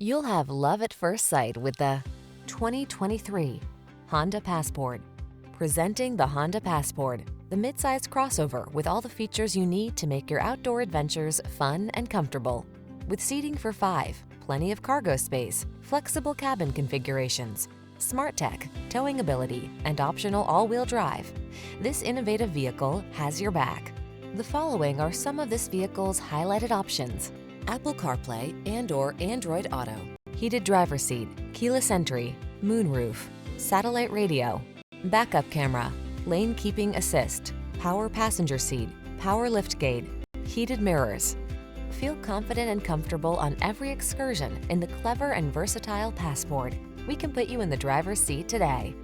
You'll have love at first sight with the 2023 Honda Passport. Presenting the Honda Passport, the midsize crossover with all the features you need to make your outdoor adventures fun and comfortable. With seating for 5, plenty of cargo space, flexible cabin configurations, smart tech, towing ability, and optional all-wheel drive, this innovative vehicle has your back. The following are some of this vehicle's highlighted options: Apple CarPlay and/or Android Auto, heated driver's seat, keyless entry, moonroof, satellite radio, backup camera, lane keeping assist, power passenger seat, power liftgate, heated mirrors. Feel confident and comfortable on every excursion in the clever and versatile Passport. We can put you in the driver's seat today.